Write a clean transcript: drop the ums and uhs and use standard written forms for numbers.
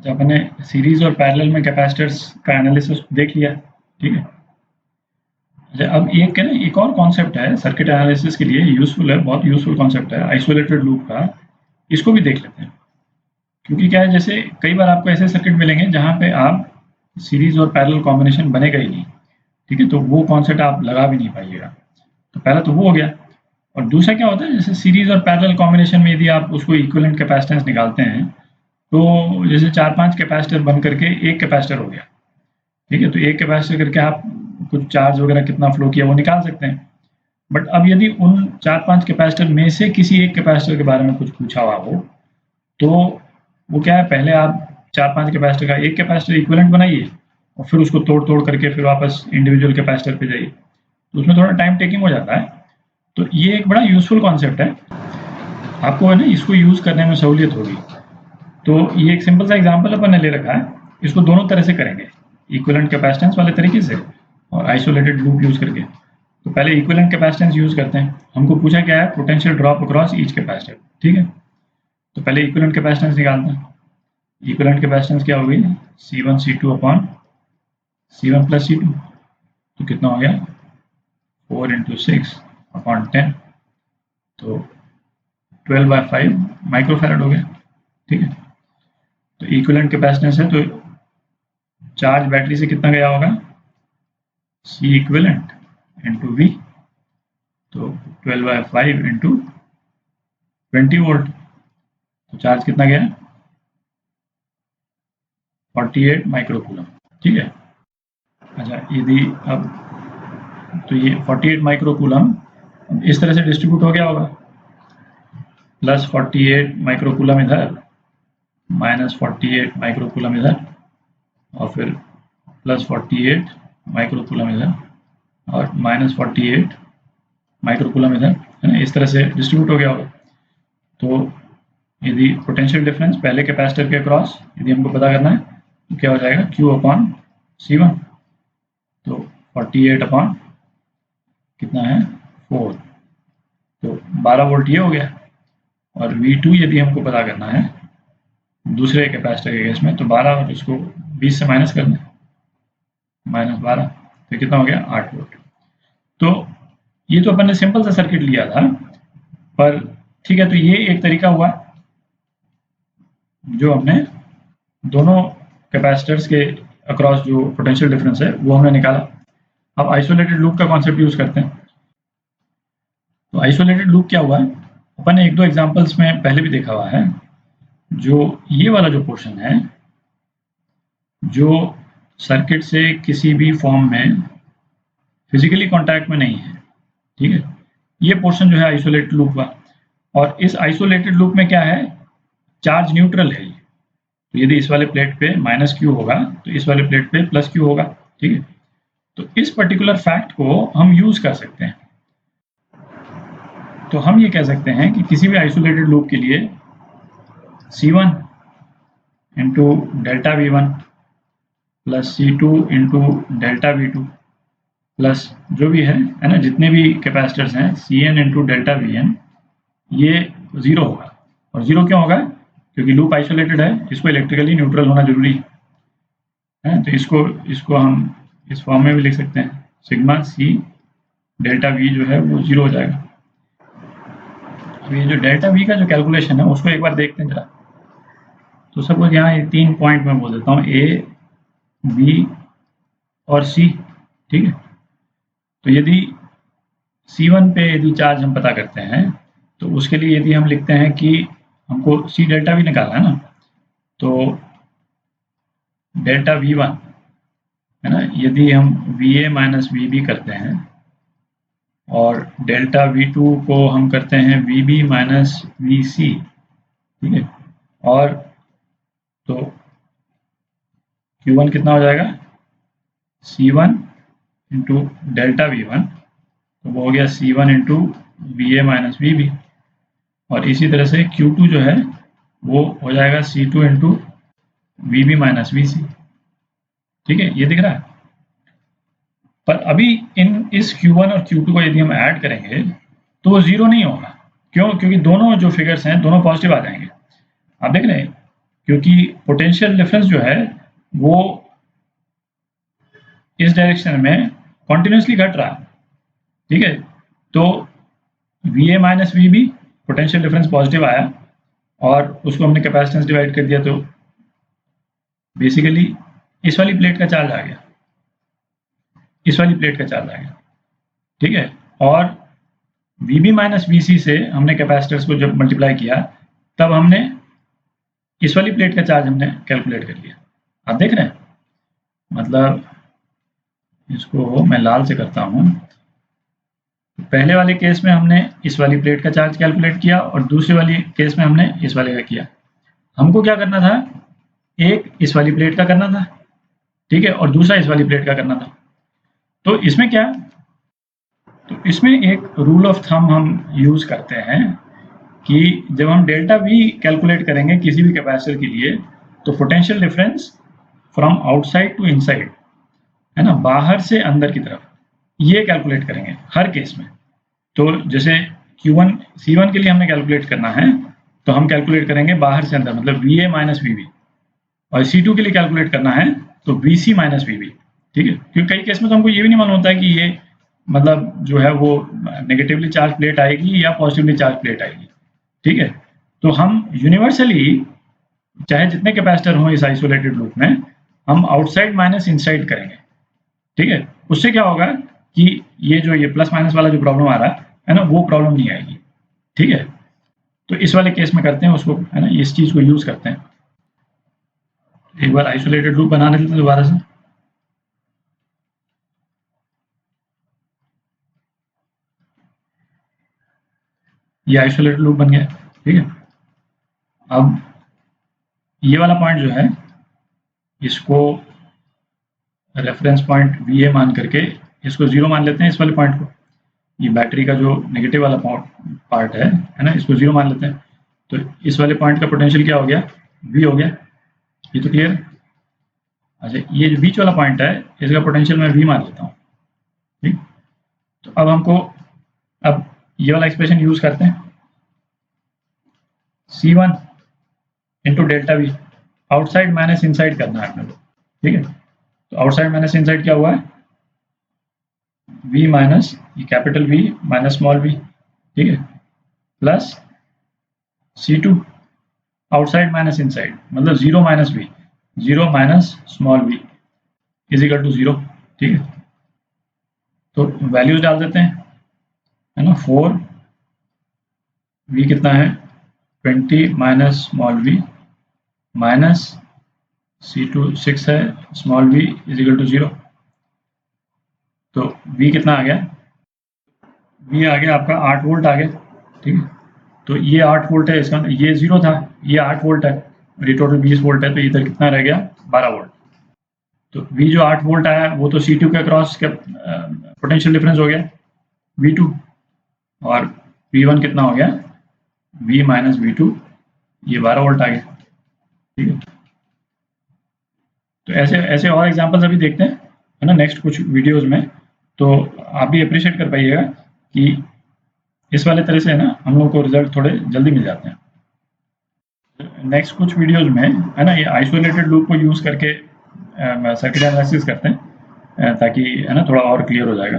जब मैंने सीरीज और पैरेलल में कैपेसिटर्स का एनालिसिस देख लिया, ठीक है। अच्छा, अब एक और कॉन्सेप्ट है सर्किट एनालिसिस के लिए यूजफुल है, बहुत यूजफुल कॉन्सेप्ट है आइसोलेटेड लूप का। इसको भी देख लेते हैं, क्योंकि क्या है, जैसे कई बार आपको ऐसे सर्किट मिलेंगे जहाँ पे आप सीरीज और पैरेलल कॉम्बिनेशन बनेगा ही नहीं, ठीक है, तो वो कॉन्सेप्ट आप लगा भी नहीं पाइएगा। तो पहला तो वो हो गया। और दूसरा क्या होता है, जैसे सीरीज और पैरेलल कॉम्बिनेशन में यदि आप उसको इक्विवेलेंट कैपेसिटेंस निकालते हैं, तो जैसे 4-5 कैपेसिटर बन करके एक कैपेसिटर हो गया, ठीक है। तो एक कैपेसिटर करके आप कुछ चार्ज वगैरह कितना फ्लो किया वो निकाल सकते हैं। बट अब यदि उन 4-5 कैपेसिटर में से किसी एक कैपेसिटर के बारे में कुछ पूछा हुआ हो, तो वो क्या है, पहले आप 4-5 कैपेसिटर का एक कैपेसिटर इक्विवेलेंट बनाइए और फिर उसको तोड़ तोड़ करके फिर वापस इंडिविजुअल कैपेसिटर पे जाइए, तो उसमें थोड़ा टाइम टेकिंग हो जाता है। तो ये एक बड़ा यूजफुल कॉन्सेप्ट है, आपको है ना इसको यूज करने में सहूलियत होगी। तो ये एक सिंपल सा एग्जांपल अपन ने ले रखा है, इसको दोनों तरह से करेंगे, इक्विवेलेंट कैपेसिटेंस वाले तरीके से और आइसोलेटेड लूप यूज करके। तो पहले इक्विवेलेंट कैपेसिटेंस यूज करते हैं। हमको पूछा क्या है, potential drop across each capacitor, ठीक है। तो पहले इक्विवेलेंट कैपेसिटेंस निकालते हैं। इक्विवेलेंट कैपेसिटेंस क्या होगी, C1 C2 upon C1 plus C2, तो कितना हो गया 4 × 6 अपॉन 10, तो 12/5 माइक्रोफैरड हो गया, ठीक है। तो इक्विवेलेंट कैपेसिटेंस है, तो चार्ज बैटरी से कितना गया होगा, C इक्विवेलेंट इंटू V, तो 12/5 इंटू 20 वोल्ट, तो चार्ज कितना गया 48 माइक्रोकूलम, ठीक है। अच्छा, यदि अब तो ये 48 माइक्रोकूलम इस तरह से डिस्ट्रीब्यूट हो गया होगा, प्लस 48 माइक्रोकूलम इधर, माइनस 48 माइक्रोकूलम इधर, और फिर प्लस 48 माइक्रोकूलम इधर, और माइनस 48 माइक्रोकूलम इधर, है ना, इस तरह से डिस्ट्रीब्यूट हो गया होगा। तो यदि पोटेंशियल डिफरेंस पहले कैपेसिटर के अक्रॉस यदि हमको पता करना है, तो क्या हो जाएगा Q अपॉन C1, तो 48 अपॉन कितना है 4, तो 12 वोल्ट ये हो गया। और V2 यदि हमको पता करना है दूसरे कैपेसिटर के केस में, तो 12 और इसको 20 से माइनस कर दें, -12, तो कितना हो गया 8 वोल्ट। तो ये तो अपन ने सिंपल सा सर्किट लिया था, पर ठीक है, तो ये एक तरीका हुआ जो हमने दोनों कैपेसिटर्स के अक्रॉस जो पोटेंशियल डिफरेंस है वो हमने निकाला। अब आइसोलेटेड लूप का कॉन्सेप्ट यूज करते हैं। तो आइसोलेटेड लूप क्या हुआ है, अपन ने 1-2 एग्जांपल्स में पहले भी देखा हुआ है। जो ये वाला जो पोर्शन है, जो सर्किट से किसी भी फॉर्म में फिजिकली कांटेक्ट में नहीं है, ठीक है, ये पोर्शन जो है आइसोलेटेड लूप का। और इस आइसोलेटेड लूप में क्या है, चार्ज न्यूट्रल है ये। तो यदि इस वाले प्लेट पे -Q होगा, तो इस वाले प्लेट पे +Q होगा, ठीक है। तो इस पर्टिकुलर फैक्ट को हम यूज कर सकते हैं। तो हम ये कह सकते हैं कि किसी भी आइसोलेटेड लूप के लिए C1 into delta V1 plus C2 into delta V2 plus जो भी है ना, जितने भी कैपेसिटर्स हैं Cn इंटू डेल्टा Vn, ये 0 होगा। और 0 क्यों होगा, क्योंकि लूप आइसोलेटेड है, इसको इलेक्ट्रिकली न्यूट्रल होना जरूरी है। तो इसको हम इस फॉर्म में भी लिख सकते हैं, सिग्मा C डेल्टा V जो है वो 0 हो जाएगा। अब ये जो डेल्टा V का जो कैलकुलेशन है उसको एक बार देखते हैं जरा। तो सपोज यहाँ ये 3 पॉइंट में बोल देता हूँ, A, B और C, ठीक है। तो यदि C1 पे यदि चार्ज हम पता करते हैं, तो उसके लिए यदि हम लिखते हैं कि हमको C डेल्टा V निकालना है ना, तो डेल्टा V1 है ना, यदि हम VA माइनस VB करते हैं और डेल्टा V2 को हम करते हैं VB माइनस VC, ठीक है, और तो Q1 कितना हो जाएगा C1 इंटू डेल्टा V1, तो वो हो गया C1 into VA minus VB, और इसी तरह से Q2 जो है वो हो जाएगा C2 into VB minus VC, ठीक है, ये दिख रहा है। पर अभी इस Q1 और Q2 को यदि हम ऐड करेंगे तो वो 0 नहीं होगा। क्यों, क्योंकि दोनों जो फिगर्स हैं दोनों पॉजिटिव आ जाएंगे। आप देख रहे हैं क्योंकि पोटेंशियल डिफरेंस जो है वो इस डायरेक्शन में कॉन्टिन्यूसली घट रहा है, ठीक है। तो VA minus VB potential difference positive आया और उसको हमने कैपेसिटेंस डिवाइड कर दिया, तो बेसिकली इस वाली प्लेट का चार्ज आ गया, इस वाली प्लेट का चार्ज आ गया, ठीक है। और VB माइनस VC से हमने कैपेसिटर्स को जब मल्टीप्लाई किया तब हमने इस वाली प्लेट का चार्ज हमने कैलकुलेट कर लिया। आप देख रहे हैं, मतलब इसको मैं लाल से करता हूँ। पहले वाले केस में हमने इस वाली प्लेट का चार्ज कैलकुलेट किया और दूसरे वाली केस में हमने इस वाले का किया। हमको क्या करना था, एक इस वाली प्लेट का करना था, ठीक है, और दूसरा इस वाली प्लेट का करना था। तो इसमें क्या, तो इसमें एक रूल ऑफ थंब हम यूज करते हैं कि जब हम डेल्टा V कैलकुलेट करेंगे किसी भी कैपेसिटर के लिए, तो potential difference from outside to inside, है ना, बाहर से अंदर की तरफ, ये कैलकुलेट करेंगे हर केस में। तो जैसे Q1 C1 के लिए हमने कैलकुलेट करना है तो हम कैलकुलेट करेंगे बाहर से अंदर, मतलब VA माइनस VB, और C2 के लिए कैलकुलेट करना है तो VC माइनस VB, ठीक है। क्योंकि कई केस में तो हमको ये भी नहीं मालूम होता है कि ये मतलब जो है वो नेगेटिवली चार्ज प्लेट आएगी या पॉजिटिवली चार्ज प्लेट आएगी, ठीक है। तो हम यूनिवर्सली चाहे जितने कैपेसिटर हों इस आइसोलेटेड लूप में, हम आउटसाइड माइनस इनसाइड करेंगे, ठीक है। उससे क्या होगा कि ये प्लस माइनस वाला जो प्रॉब्लम आ रहा है ना, वो प्रॉब्लम नहीं आएगी, ठीक है। तो इस वाले केस में करते हैं उसको, है ना, इस चीज को यूज करते हैं। एक बार आइसोलेटेड लूप बना लेते हैं दोबारा से। ये आइसोलेटेड लूप बन गया, ठीक है। अब ये वाला पॉइंट जो है इसको रेफरेंस पॉइंट VA मान करके इसको 0 मान लेते हैं, इस वाले पॉइंट को। ये बैटरी का जो नेगेटिव वाला पार्ट है ना, इसको 0 मान लेते हैं। तो इस वाले पॉइंट का पोटेंशियल क्या हो गया, V हो गया। ये तो क्लियर है। अच्छा, ये जो बीच वाला पॉइंट है इसका पोटेंशियल मैं V मान लेता हूँ, ठीक। तो अब हमको अब ये वाला एक्सप्रेशन यूज करते हैं, C1 into delta V, outside minus inside करना है अपने को, ठीक है। तो आउटसाइड माइनस इनसाइड क्या हुआ है, V माइनस ये capital V minus small v, ठीक है, plus C2 outside minus inside, मतलब 0 minus V, 0 minus small v is equal to 0, ठीक है। तो वैल्यूज डाल देते हैं, है ना। 4 V कितना है 20 minus small v minus C2 6 है, small v is equal to 0। तो V कितना आ गया, V आ गया आपका 8 वोल्ट आ गया, ठीक है। तो ये 8 वोल्ट है, इसका ये 0 था, ये 8 वोल्ट है, और ये टोटल 20 वोल्ट है, तो इधर कितना रह गया 12 वोल्ट। तो V जो 8 वोल्ट आया वो तो C2 के अक्रॉस पोटेंशियल डिफरेंस हो गया V2, और V1 कितना हो गया V माइनस V2, ये 12 वोल्ट आ गया, ठीक है। तो ऐसे ऐसे और एग्जांपल्स अभी देखते हैं, है ना, नेक्स्ट कुछ वीडियोस में। तो आप भी अप्रिशिएट कर पाइएगा कि इस वाले तरह से, है ना, हम लोग को रिजल्ट थोड़े जल्दी मिल जाते हैं। नेक्स्ट कुछ वीडियोस में, है ना, ये आइसोलेटेड लूप को यूज करके सर्किट एनालिसिस करते हैं, ताकि, है ना, थोड़ा और क्लियर हो जाएगा।